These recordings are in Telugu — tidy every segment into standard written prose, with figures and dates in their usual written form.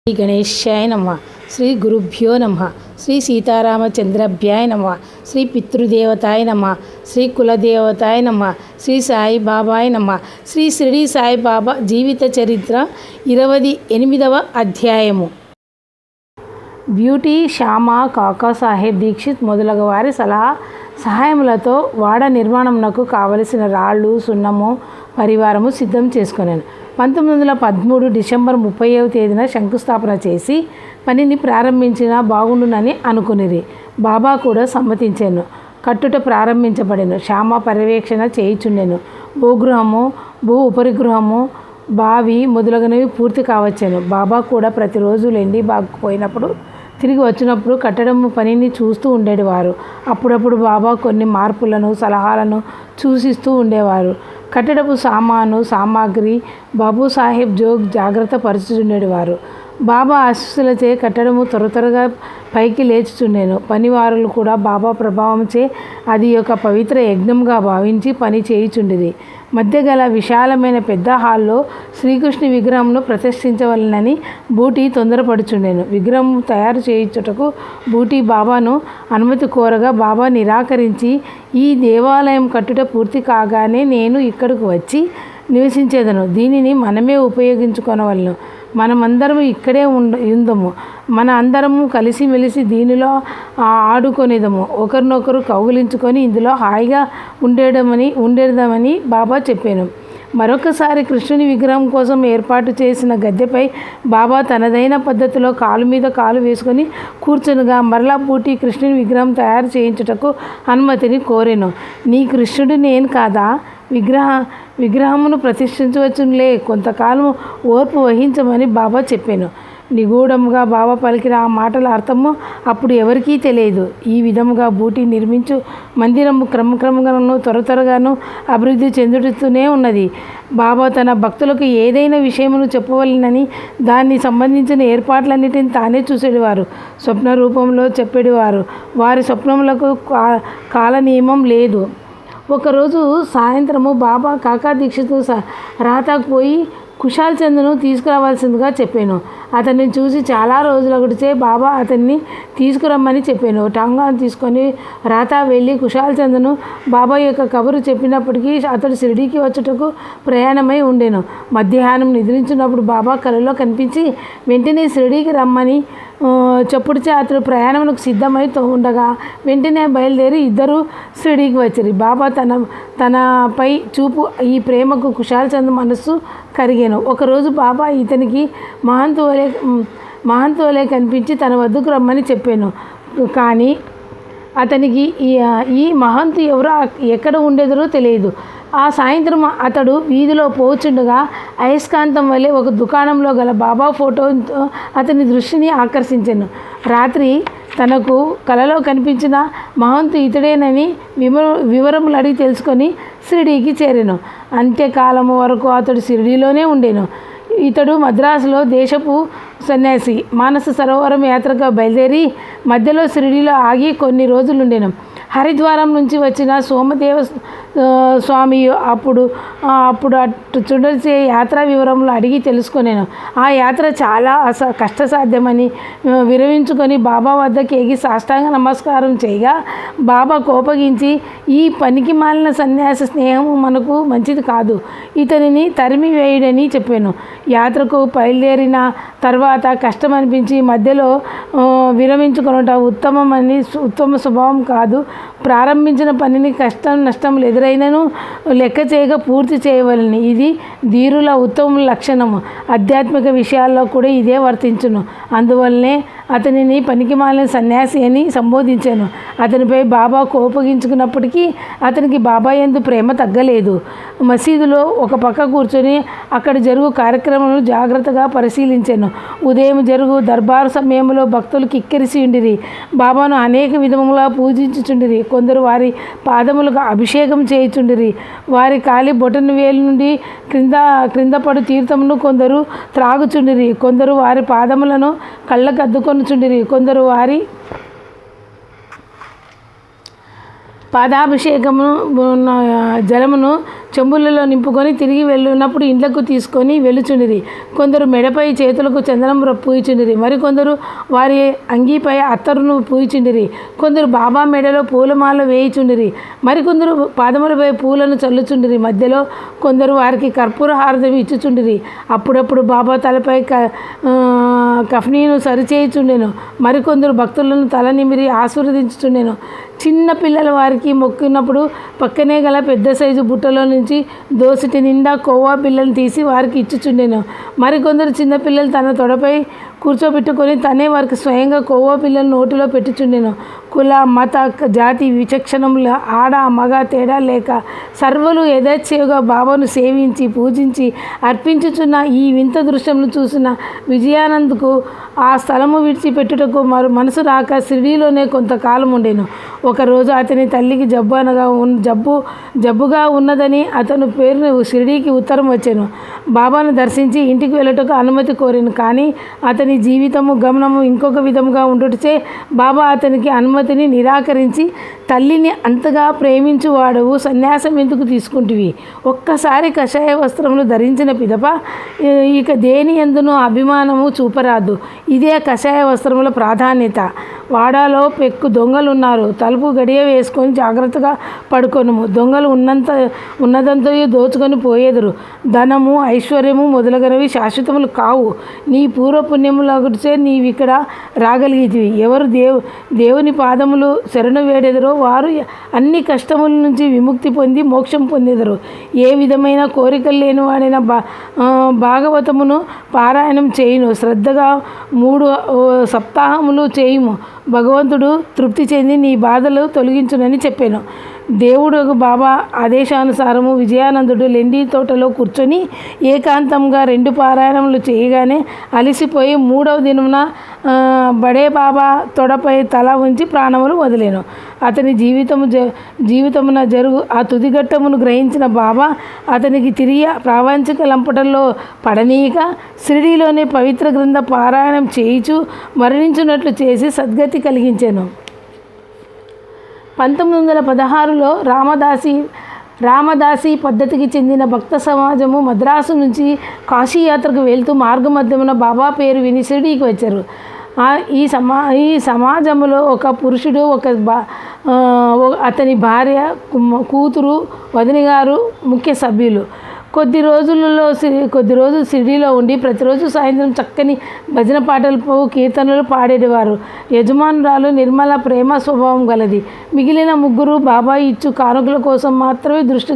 శ్రీ గణేశాయ నమః. శ్రీ గురుభ్యో నమః. శ్రీ సీతారామచంద్రభ్యాయ నమః. శ్రీ పితృదేవతాయ నమః. శ్రీ కులదేవతాయ నమః. శ్రీ సాయిబాబాయ నమః. శ్రీ షిరిడి సాయిబాబా జీవిత చరిత్ర 28వ అధ్యాయము. బ్యూటీ శ్యామ కాకాసాహెబ్ దీక్షిత్ మొదలగు వారి సహాయములతో వాడ నిర్మాణమునకు కావలసిన రాళ్ళు, సున్నము, పరివారము సిద్ధం చేసుకున్నాను. 1913 డిసెంబర్ 30వ తేదీన శంకుస్థాపన చేసి పనిని ప్రారంభించిన బాగుండునని అనుకునిరి. బాబా కూడా సమ్మతించాను. కట్టుట ప్రారంభించబడెను. శ్యామ పర్యవేక్షణ చేయుచుండెను. భూగృహము, భూ ఉపరిగృహము, బావి మొదలగునవి పూర్తి కావచ్చాను. బాబా కూడా ప్రతిరోజు లెండి బాగుపోయినప్పుడు తిరిగి వచ్చినప్పుడు కట్టడం పనిని చూస్తూ ఉండేవారు. అప్పుడప్పుడు బాబా కొన్ని మార్పులను, సలహాలను సూచిస్తూ ఉండేవారు. కట్టడపు సామాగ్రి బాబు సాహెబ్ జోగ్ జాగ్రత్త పరుచుచుండేవారు. బాబా ఆశీస్సులచే కట్టడము త్వరగా పైకి లేచుచుండెను. పనివారులు కూడా బాబా ప్రభావంచే అది ఒక పవిత్ర యజ్ఞంగా భావించి పని చేయుచుండిరి. మధ్య గల విశాలమైన పెద్ద హాల్లో శ్రీకృష్ణు విగ్రహంను ప్రతిష్ఠించవలనని బూటీ తొందరపడుచుండెను. విగ్రహం తయారు చేయించుటకు బూటీ బాబాను అనుమతి కోరగా బాబా నిరాకరించి, ఈ దేవాలయం కట్టుట పూర్తి కాగానే నేను ఇక్కడకు వచ్చి నివసించేదను. దీనిని మనమే ఉపయోగించుకొనవలను. మనమందరము ఇక్కడే ఉందము. మన అందరము కలిసిమెలిసి దీనిలో ఆడుకొనేదము. ఒకరినొకరు కౌగిలించుకొని ఇందులో హాయిగా ఉండేదామని బాబా చెప్పాను. మరొకసారి కృష్ణుని విగ్రహం కోసం ఏర్పాటు చేసిన గద్దెపై బాబా తనదైన పద్ధతిలో కాలు మీద కాలు వేసుకొని కూర్చొనిగా మరలా పూటి కృష్ణుని విగ్రహం తయారు చేయించుటకు అనుమతిని కోరెను. నీ కృష్ణుడు నేను కాదా? విగ్రహమును ప్రతిష్ఠించవచ్చునులే, కొంతకాలం ఓర్పు వహించమని బాబా చెప్పాను. నిగూఢముగా బాబా పలికిన ఆ మాటల అర్థము అప్పుడు ఎవరికీ తెలియదు. ఈ విధముగా బూటీ నిర్మించు మందిరము క్రమక్రమంగాను త్వరగాను అభివృద్ధి చెందుతూనే ఉన్నది. బాబా తన భక్తులకు ఏదైనా విషయమును చెప్పవలనని దాన్ని సంబంధించిన ఏర్పాట్లన్నిటిని తానే చూసేవారు. స్వప్న రూపంలో చెప్పేవారు. వారి స్వప్నములకు కాల నియమం లేదు. ఒకరోజు సాయంత్రము బాబా కాకా దీక్షిత్ రాతాకు పోయి కుశాల్ చంద్ను తీసుకురావాల్సిందిగా చెప్పాను. అతన్ని చూసి చాలా రోజులకటిచే బాబా అతన్ని తీసుకురమ్మని చెప్పాను. టాంగాను తీసుకొని రాతా వెళ్ళి కుశాల్ చంద్ను బాబా యొక్క కబురు చెప్పినప్పటికీ అతడు షిరిడీకి వచ్చుటకు ప్రయాణమై ఉండెను. మధ్యాహ్నం నిద్రించినప్పుడు బాబా కలలో కనిపించి వెంటనే షిరిడీకి రమ్మని చెప్పుడుచే అతడు ప్రయాణమునకు సిద్ధమై ఉండగా వెంటనే బయలుదేరి ఇద్దరు షిరిడీకి వచ్చారు. బాబా తనపై చూపు ఈ ప్రేమకు కుశాల్ చంద్ మనస్సు కరిగాను. ఒకరోజు బాబా ఇతనికి మహంతోలే కనిపించి తన వద్దకు రమ్మని చెప్పాను. కానీ అతనికి ఈ మహంతు ఎవరో ఎక్కడ ఉండేదో తెలియదు. ఆ సాయంత్రం అతడు వీధిలో పోచుండగా అయస్కాంతం వలె ఒక దుకాణంలో గల బాబా ఫోటోతో అతని దృష్టిని ఆకర్షించాను. రాత్రి తనకు కలలో కనిపించిన మహంతు ఇతడేనని వివరములు అడిగి తెలుసుకొని షిరిడీకి చేరాను. అంత్యకాలము వరకు అతడు షిరిడీలోనే ఉండేను. ఇతడు మద్రాసులో దేశపు సన్యాసి. మానస సరోవరం యాత్రగా బయలుదేరి మధ్యలో షిరిడీలో ఆగి కొన్ని రోజులు ఉండేను. హరిద్వారం నుంచి వచ్చిన సోమదేవ స్వామి అప్పుడు అటు చూడచే యాత్రా వివరములు అడిగి తెలుసుకునేను. ఆ యాత్ర చాలా కష్టసాధ్యమని విరమించుకొని బాబా వద్దకు ఎగి సాష్టాంగ నమస్కారం చేయగా బాబా కోపగించి, ఈ పనికి మాలిన సన్యాసి స్నేహము మనకు మంచిది కాదు, ఇతనిని తరిమి వేయుడని చెప్పాను. యాత్రకు బయలుదేరిన తర్వాత కష్టం అనిపించి మధ్యలో విరమించుకొనుట ఉత్తమ స్వభావం కాదు. ప్రారంభించిన పనిని కష్టం నష్టములు ఎదురైనను లెక్క చేయగా పూర్తి చేయవలని. ఇది ధీరుల ఉత్తమ లక్షణము. ఆధ్యాత్మిక విషయాల్లో కూడా ఇదే వర్తించును. అందువల్లనే అతనిని పనికిమాలిన సన్యాసి అని సంబోధించాను. అతనిపై బాబా కోపగించుకున్నప్పటికీ అతనికి బాబా యందు ప్రేమ తగ్గలేదు. మసీదులో ఒక పక్క కూర్చొని అక్కడ జరుగు కార్యక్రమాలను జాగ్రత్తగా పరిశీలించాను. ఉదయం జరుగు దర్బారు సమయంలో భక్తులు కిక్కిరిసి ఉండిరి. బాబాను అనేక విధములుగా పూజించుచుండిరి. కొందరు వారి పాదములకు అభిషేకం చేయుచుండిరి. వారి కాలి బొటన వేలు నుండి క్రింద పడు తీర్థమును కొందరు త్రాగుచుండిరి. కొందరు వారి పాదములను కళ్ళకు అద్దుకొనుచుండిరి. కొందరు వారి పాదాభిషేకము జలమును చెంబులలో నింపుకొని తిరిగి వెళ్ళినప్పుడు ఇండ్లకు తీసుకొని వెలుచుండిరి. కొందరు మెడపై చేతులకు చందనం పూయిచుండిరి, మరికొందరు వారి అంగీపై అత్తరును పూయిచుండిరి. కొందరు బాబా మెడలో పూలమాల వేయిచుండిరి, మరికొందరు పాదములపై పూలను చల్లుచుండిరి. మధ్యలో కొందరు వారికి కర్పూర హారతి ఇచ్చుచుండిరి. అప్పుడప్పుడు బాబా తలపై కఫ్నీను సరిచేయుచుండెను. మరికొందరు భక్తులను తల నిమిరి ఆశీర్వదించుచుండెను. చిన్న పిల్లల వారికి మొక్కినప్పుడు పక్కనే గల పెద్ద సైజు బుట్టలో నుంచి దోసిటి నిండా కోవా పిల్లలు తీసి వారికి ఇచ్చుచుండెను. మరికొందరు చిన్నపిల్లలు తన తొడపై కూర్చోబెట్టుకొని తనే వారికి స్వయంగా కోవా పిల్లలు నోటిలో పెట్టుచుండెను. కుల మత జాతి విచక్షణముల ఆడ మగ తేడా లేక సర్వలు యథేచ్ఛగా బాబాను సేవించి పూజించి అర్పించుచున్న ఈ వింత దృశ్యంను చూసిన విజయానంద్కు ఆ స్థలము విడిచిపెట్టుటకు మనసు రాక షిరిడీలోనే కొంతకాలం ఉండెను. ఒకరోజు అతని తల్లికి జబ్బుగా ఉన్నదని అతను పేరును షిరిడీకి ఉత్తరం వచ్చాను. బాబాను దర్శించి ఇంటికి వెళ్ళటకు అనుమతి కోరాను. కానీ అతని జీవితము గమనము ఇంకొక విధముగా ఉండుటచే బాబా అతనికి అనుమతిని నిరాకరించి, తల్లిని అంతగా ప్రేమించువాడవు సన్యాసం ఎందుకు తీసుకుంటివి? ఒక్కసారి కషాయ వస్త్రములు ధరించిన పిదప ఇక దేని ఎందునూ అభిమానము చూపరాదు. ఇదే కషాయ వస్త్రముల ప్రాధాన్యత. వాడాలో పెక్కు దొంగలున్నారు. తలుపు గడియ వేసుకొని జాగ్రత్తగా పడుకొనుము. దొంగలు ఉన్నదంతా దోచుకొని పోయేదురు. ధనము ఐశ్వర్యము మొదలగునవి శాశ్వతములు కావు. నీ పూర్వపుణ్యములగుచే నీవిక్కడ రాగలిగితివి. ఎవరు దేవుని పాదములు శరణు వేడెదరో వారు అన్ని కష్టముల నుంచి విముక్తి పొంది మోక్షం పొందెదరు. ఏ విధమైన కోరికలు లేనివాడైన భాగవతమును పారాయణం చేయును. శ్రద్ధగా 3 సప్తాహములు చేయుము. భగవంతుడు తృప్తి చెంది నీ బాధలు తొలగించునని చెప్పాను. దేవుడు బాబా ఆదేశానుసారము విజయానందుడు లెండి తోటలో కూర్చొని ఏకాంతంగా 2 పారాయణములు చేయగానే అలసిపోయి 3వ దినమున బడే బాబా తొడపై తల ఉంచి ప్రాణములు వదిలేను. అతని జీవితమున జరుగు ఆ తుదిఘట్టమును గ్రహించిన బాబా అతనికి తిరిగి ప్రాపంచిక లంపటంలో పడనీయక షిరిడీలోని పవిత్ర గ్రంథ పారాయణం చేయిచు మరణించున్నట్లు చేసి సద్గతి కలిగించాను. 1916లో రామదాసి పద్ధతికి చెందిన భక్త సమాజము మద్రాసు నుంచి కాశీయాత్రకు వెళ్తూ మార్గమధ్యమున బాబా పేరు విని షిరిడీకి వచ్చారు. ఈ సమాజంలో ఒక పురుషుడు, అతని భార్య, కూతురు, వదినగారు ముఖ్య సభ్యులు. కొద్ది రోజులు షిరిడీలో ఉండి ప్రతిరోజు సాయంత్రం చక్కని భజన పాటలు కీర్తనలు పాడేవారు. యజమానురాలు నిర్మల ప్రేమ స్వభావం గలది. మిగిలిన 3 బాబా ఇచ్చు కానుకల కోసం మాత్రమే దృష్టి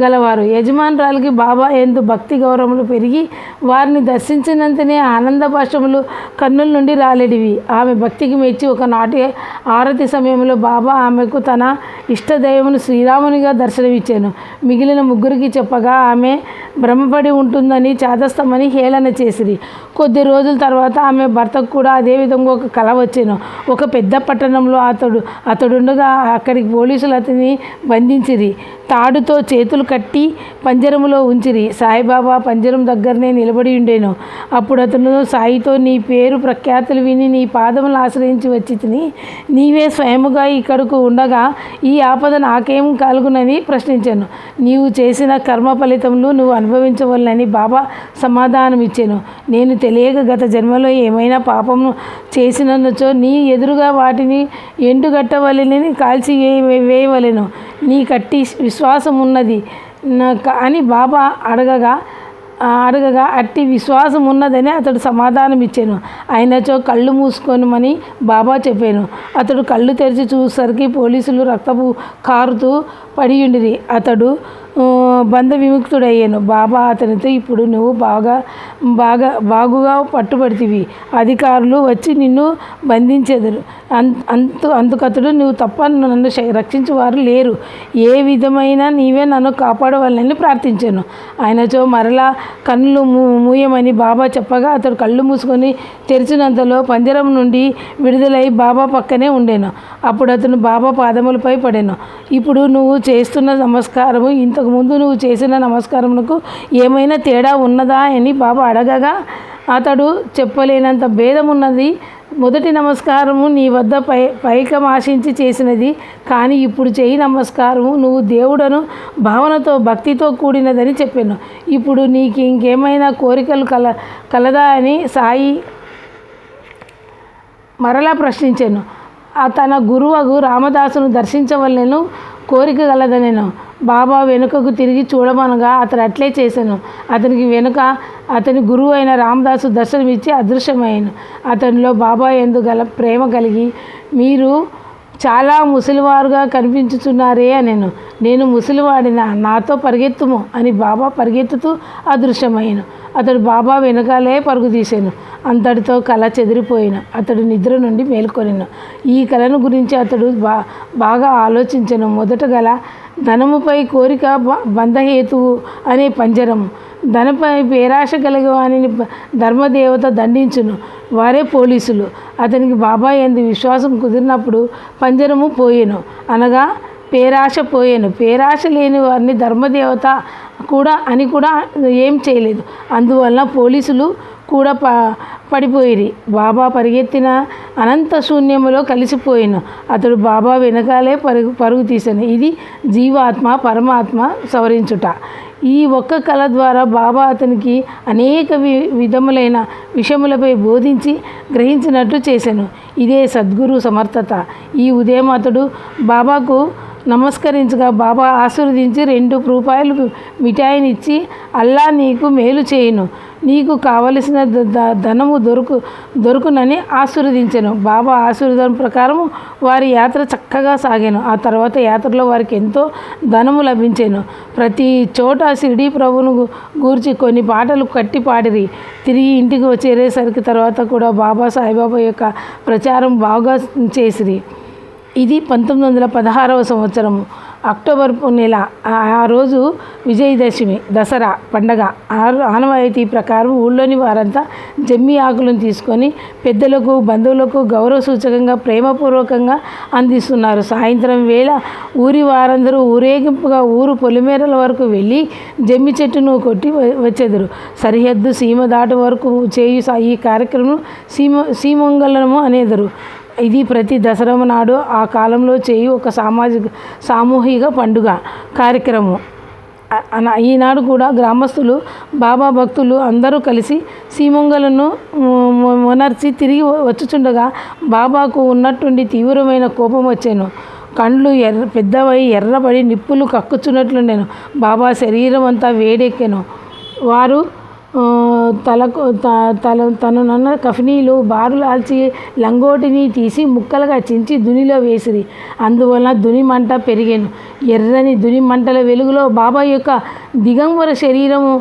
గలవారు. యజమానురాలకి బాబా ఎందు భక్తి గౌరవములు పెరిగి వారిని దర్శించినంతనే ఆనంద భాషములు కన్నుల నుండి రాలేడివి. ఆమె భక్తికి మెచ్చి ఒకనాటి ఆరతి సమయంలో బాబా ఆమెకు తన ఇష్టదైవమును శ్రీరామునిగా దర్శనమిచ్చాను. మిగిలిన 3కి చెప్పగా ఆమె భ్రమపడి ఉంటుందని చాదస్తమని హేళన చేసిరి. కొద్ది రోజుల తర్వాత ఆమె భర్తకు కూడా అదేవిధంగా ఒక కల వచ్చాను. ఒక పెద్ద పట్టణంలో అతడుండగా అక్కడికి పోలీసులు అతన్ని బంధించిరి. తాడుతో చేతులు కట్టి పంజరములో ఉంచిరి. సాయిబాబా పంజరం దగ్గరనే నిలబడి ఉండేను. అప్పుడు అతను సాయితో, నీ పేరు ప్రఖ్యాతులు విని నీ పాదములు ఆశ్రయించి వచ్చి నీవే స్వయముగా ఇక్కడకు ఉండగా ఈ ఆపద నాకేం కలుగునని ప్రశ్నించాను. నీవు చేసిన కర్మ ఫలితములు నువ్వు అనుభవించవలనని బాబా సమాధానం ఇచ్చాను. నేను తెలియక గత జన్మలో ఏమైనా పాపము చేసినచో నీ ఎదురుగా వాటిని ఎండుగట్టవలెనని కాల్చి వేయవలెను. నీ కట్టి విశ్వాసం ఉన్నది అని బాబా అడగగా అట్టి విశ్వాసం ఉన్నదని అతడు సమాధానం ఇచ్చాను. అయినచో కళ్ళు మూసుకోనమని బాబా చెప్పాను. అతడు కళ్ళు తెరిచి చూసేసరికి పోలీసులు రక్తపు కారుతూ పడియుండిరి. అతడు బంధ విముక్తుడయ్యాను. బాబా అతనితో, ఇప్పుడు నువ్వు బాగుగా పట్టుబడితివి. అధికారులు వచ్చి నిన్ను బంధించెదరు. అందుకతడు, నువ్వు తప్ప నన్ను రక్షించేవారు లేరు. ఏ విధమైన నీవే నన్ను కాపాడవాలని ప్రార్థించాను. ఆయనచో మరలా కన్నులు మూయమని బాబా చెప్పగా అతడు కళ్ళు మూసుకొని తెరిచినంతలో పంజరం నుండి విడుదలై బాబా పక్కనే ఉండేను. అప్పుడు అతను బాబా పాదములపై పడాను. ఇప్పుడు నువ్వు చేస్తున్న నమస్కారము ఇంతకుముందు నువ్వు చేసిన నమస్కారమునకు ఏమైనా తేడా ఉన్నదా అని బాబా అడగగా అతడు చెప్పలేనంత భేదం ఉన్నది మొదటి నమస్కారము నీ వద్ద పైకం ఆశించి చేసినది, కానీ ఇప్పుడు చేయి నమస్కారము నువ్వు దేవుడను భావనతో భక్తితో కూడినదని చెప్పాను. ఇప్పుడు నీకు ఇంకేమైనా కోరికలు కలదా అని సాయి మరలా ప్రశ్నించాను. తన గురువు రామదాసును దర్శించవలెను కోరిక గలదనెను. బాబా వెనుకకు తిరిగి చూడమనగా అతడు అట్లే చేశాను. అతనికి వెనుక అతని గురువు అయిన రామదాసు దర్శనమిచ్చి అదృశ్యమయ్యాను. అతనిలో బాబా యందు గల ప్రేమ కలిగి, మీరు చాలా ముసలివారుగా కనిపించుచున్నారే అనెను. నేను ముసలివాడినా, నాతో పరిగెత్తుము అని బాబా పరిగెత్తుతూ అదృశ్యమయ్యాను. అతడు బాబా వెనకాలే పరుగు తీశాను. అంతటితో కళ చెదిరిపోయిన అతడు నిద్ర నుండి మేల్కొనెను. ఈ కళను గురించి అతడు బాగా ఆలోచించెను. మొదట గల ధనముపై కోరిక బంధహేతువు అనే పంజరము. ధనపై పేరాశ కలిగి వానిని ధర్మదేవత దండించును, వారే పోలీసులు. అతనికి బాబా యందు విశ్వాసం కుదిరినప్పుడు పంజరము పోయెను, అనగా పేరాశ పోయాను. పేరాశ లేని వారిని ధర్మదేవత కూడా ఏం చేయలేదు. అందువలన పోలీసులు కూడా పడిపోయిరి. బాబా పరిగెత్తిన అనంత శూన్యములో కలిసిపోయాను. అతడు బాబా వెనకాలే పరుగు తీశాను. ఇది జీవాత్మ పరమాత్మ సవరించుట. ఈ ఒక్క కళ ద్వారా బాబా అతనికి అనేక విధములైన విషయములపై బోధించి గ్రహించినట్టు చేశాను. ఇదే సద్గురు సమర్థత. ఈ ఉదయం అతడు బాబాకు నమస్కరించగా బాబా ఆశీర్వదించి 2 రూపాయలు మిఠాయినిచ్చి, అల్లా నీకు మేలు చేయును, నీకు కావలసిన ధనము దొరుకునని ఆశీర్వదించాను. బాబా ఆశీర్వాదం ప్రకారము వారి యాత్ర చక్కగా సాగాను. ఆ తర్వాత యాత్రలో వారికి ఎంతో ధనము లభించాను. ప్రతి చోట షిరిడీ ప్రభువును గూర్చి కొన్ని పాటలు కట్టి పాడిరి. తిరిగి ఇంటికి చేరేసరికి తర్వాత కూడా బాబా సాయిబాబా యొక్క ప్రచారం బాగా చేసిరి. ఇది 1916వ సంవత్సరము అక్టోబర్ నెల. ఆ రోజు విజయదశమి, దసరా పండగ. ఆనవాయితీ ప్రకారం ఊళ్ళోని వారంతా జమ్మి ఆకులను తీసుకొని పెద్దలకు బంధువులకు గౌరవ సూచకంగా ప్రేమపూర్వకంగా అందిస్తున్నారు. సాయంత్రం వేళ ఊరి వారందరూ ఊరేగింపుగా ఊరు పొలిమేరల వరకు వెళ్ళి జమ్మి చెట్టును కొట్టి వచ్చేదరు. సరిహద్దు సీమ దాటి వరకు చేయు ఈ కార్యక్రమం సీమంగళము అనేదరు. ఇది ప్రతి దసరా నాడు ఆ కాలంలో చేయు ఒక సామూహిక పండుగ కార్యక్రమం. ఈనాడు కూడా గ్రామస్తులు బాబా భక్తులు అందరూ కలిసి సీమంగలను మొనర్చి తిరిగి వచ్చుచుండగా బాబాకు ఉన్నట్టుండి తీవ్రమైన కోపం వచ్చాను. కండ్లు పెద్దవై ఎర్రబడి నిప్పులు కక్కుచున్నట్లు నేను. బాబా శరీరం అంతా వేడెక్కాను. వారు తననున్న కఫనీలు బారులాల్చి లంగోటిని తీసి ముక్కలుగా చించి దునిలో వేసిరి. అందువలన దుని మంట పెరిగాను. ఎర్రని దుని మంటల వెలుగులో బాబా యొక్క దిగంబర శరీరము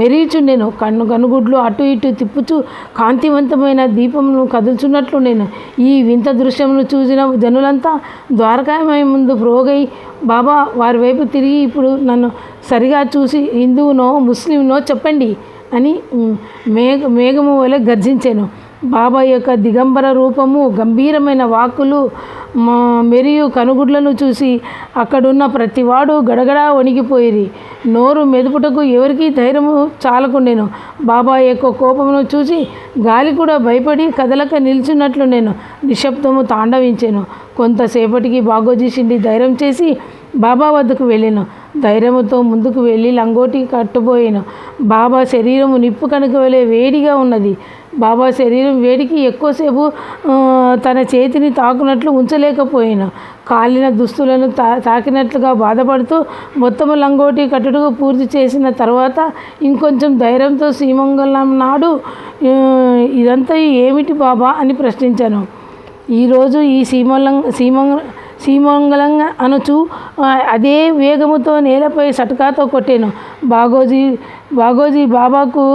మెరుగుచుండెను. కనుగుడ్లు అటు ఇటు తిప్పుచు కాంతివంతమైన దీపమును కదుల్చున్నట్లు నేను. ఈ వింత దృశ్యమును చూసిన జనులంతా ద్వారకామయ ముందు ప్రోగై బాబా వారి వైపు తిరిగి, ఇప్పుడు నన్ను సరిగా చూసి హిందువునో ముస్లింనో చెప్పండి అని మేఘము వలె గర్జించాను. బాబా యొక్క దిగంబర రూపము, గంభీరమైన వాక్కులు, మెరియు కనుగుడ్లను చూసి అక్కడున్న ప్రతివాడు గడగడా వణికిపోయిరి. నోరు మెదుపుటకు ఎవరికీ ధైర్యము చాలకుండెను. బాబా యొక్క కోపమును చూసి గాలి కూడా భయపడి కదలక నిల్చున్నట్లు నేను నిశ్శబ్దము తాండవించాను. కొంతసేపటికి బాగోజీ షిండి ధైర్యం చేసి బాబా వద్దకు వెళ్ళాను. ధైర్యముతో ముందుకు వెళ్ళి లంగోటి కట్టుపోయాను. బాబా శరీరము నిప్పు కనుక వలె వేడిగా ఉన్నది. బాబా శరీరం వేడికి ఎక్కువసేపు తన చేతిని తాకునట్లు ఉంచలేకపోయాను. కాలిన దుస్తులను తాకినట్లుగా బాధపడుతూ మొత్తము లంగోటి కట్టుడుకు పూర్తి చేసిన తర్వాత ఇంకొంచెం ధైర్యంతో సీమంగళం నాడు ఇదంతా ఏమిటి బాబా అని ప్రశ్నించాను. ఈరోజు ఈ సీమంగళం అనుచు అదే వేగముతో నేలపై సటకాతో కొట్టాను. బాగోజీ బాబాకు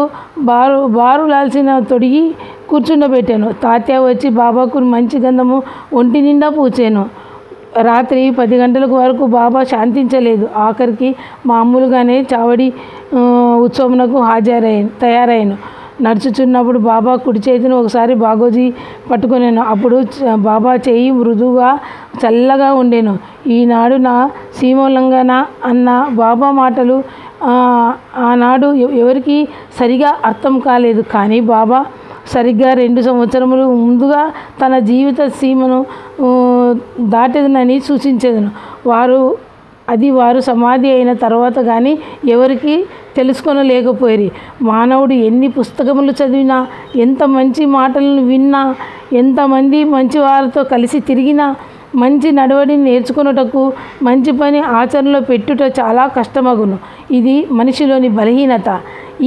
బారులాల్సిన తొడిగి కూర్చుండబెట్టాను. తాత్య వచ్చి బాబాకు మంచి గంధము ఒంటి నిండా పూచాను. రాత్రి 10 గంటల వరకు బాబా శాంతించలేదు. ఆఖరికి మామూలుగానే చావడి ఉత్సవమునకు తయారయ్యాను. నడుచుచున్నప్పుడు బాబా కుడి చేతిని ఒకసారి బాగోజీ పట్టుకున్నాను. అప్పుడు బాబా చేయి మృదువుగా చల్లగా ఉండేను. ఈనాడు నా సీమోల్లంఘన అన్న బాబా మాటలు ఆనాడు ఎవరికి సరిగా అర్థం కాలేదు. కానీ బాబా సరిగ్గా 2 సంవత్సరములు ముందుగా తన జీవిత సీమను దాటేదనని సూచించేదను. వారు సమాధి అయిన తర్వాత కానీ ఎవరికి తెలుసుకొనలేకపోయిరి. మానవుడు ఎన్ని పుస్తకములు చదివినా, ఎంత మంచి మాటలను విన్నా, ఎంతమంది మంచి వారితో కలిసి తిరిగినా, మంచి నడవడిని నేర్చుకొనుటకు, మంచి పని ఆచరణలో పెట్టుట చాలా కష్టమగును. ఇది మనిషిలోని బలహీనత.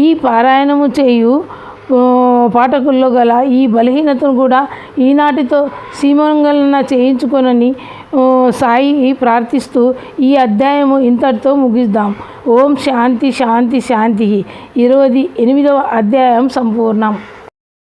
ఈ పారాయణము చేయు పాఠకుల్లో గల ఈ బలహీనతను కూడా ఈనాటితో సీమంగళన చేయించుకొనని సాయి ప్రార్థిస్తూ ఈ అధ్యాయము ఇంతటితో ముగిద్దాం. ఓం శాంతి శాంతి శాంతి. 28వ అధ్యాయం సంపూర్ణం.